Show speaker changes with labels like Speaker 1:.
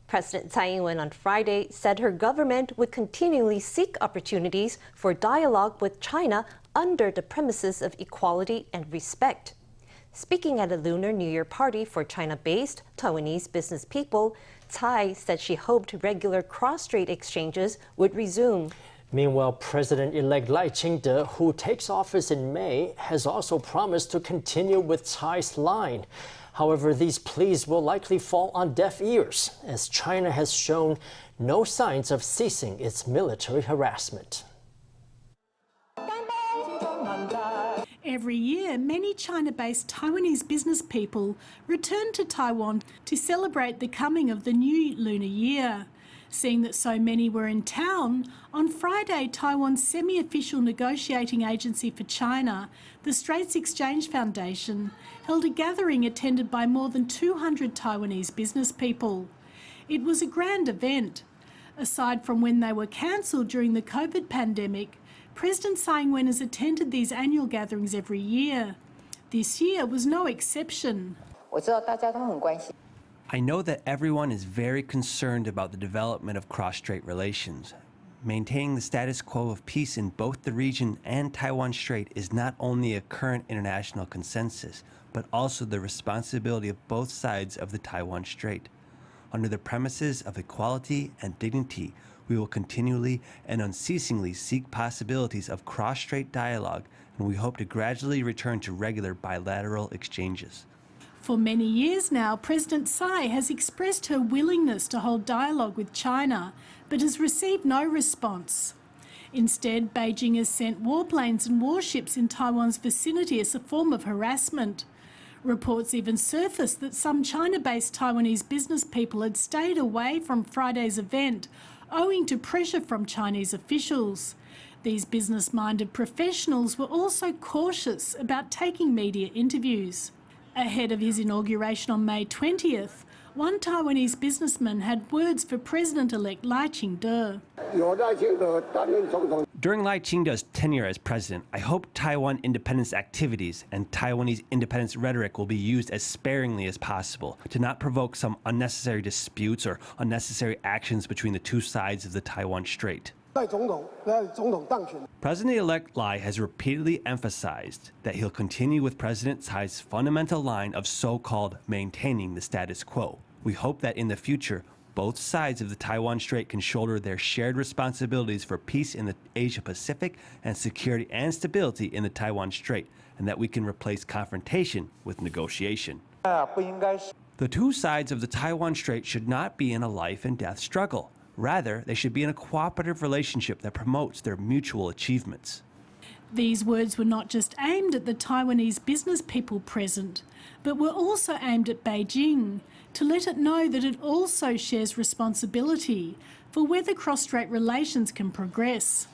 Speaker 1: President Tsai Ing-wen on Friday said her government would continually seek opportunities for dialogue with China under the premises of equality and respect. Speaking at a Lunar New Year party for China-based Taiwanese business people, Tsai said she hoped regular cross-strait exchanges would resume.
Speaker 2: Meanwhile, President-elect Lai Ching-te, who takes office in May, has also promised to continue with Tsai's line. However, these pleas will likely fall on deaf ears, as China has shown no signs of ceasing its military harassment.
Speaker 3: Every year, many China-based Taiwanese business people return to Taiwan to celebrate the coming of the new Lunar Year. Seeing that so many were in town, on Friday, Taiwan's semi-official negotiating agency for China, the Straits Exchange Foundation, held a gathering attended by more than 200 Taiwanese business people. It was a grand event. Aside from when they were cancelled during the COVID pandemic, President Tsai Ing-wen has attended these annual gatherings every year. This year was no exception.
Speaker 4: I know that everyone is very concerned about the development of cross-strait relations. Maintaining the status quo of peace in both the region and Taiwan Strait is not only a current international consensus, but also the responsibility of both sides of the Taiwan Strait. Under the premises of equality and dignity, we will continually and unceasingly seek possibilities of cross-strait dialogue, and we hope to gradually return to regular bilateral exchanges.
Speaker 3: For many years now, President Tsai has expressed her willingness to hold dialogue with China, but has received no response. Instead, Beijing has sent warplanes and warships in Taiwan's vicinity as a form of harassment. Reports even surfaced that some China-based Taiwanese business people had stayed away from Friday's event, owing to pressure from Chinese officials. These business-minded professionals were also cautious about taking media interviews. Ahead of his inauguration on May 20th, one Taiwanese businessman had words for President-elect Lai Ching-te.
Speaker 4: During Lai Ching-te's tenure as president, I hope Taiwan independence activities and Taiwanese independence rhetoric will be used as sparingly as possible to not provoke some unnecessary disputes or unnecessary actions between the two sides of the Taiwan Strait. President-elect Lai has repeatedly emphasized that he'll continue with President Tsai's fundamental line of so-called maintaining the status quo. We hope that in the future, both sides of the Taiwan Strait can shoulder their shared responsibilities for peace in the Asia-Pacific and security and stability in the Taiwan Strait, and that we can replace confrontation with negotiation. The two sides of the Taiwan Strait should not be in a life and death struggle. Rather, they should be in a cooperative relationship that promotes their mutual achievements.
Speaker 3: These words were not just aimed at the Taiwanese business people present, but were also aimed at Beijing to let it know that it also shares responsibility for whether cross-strait relations can progress.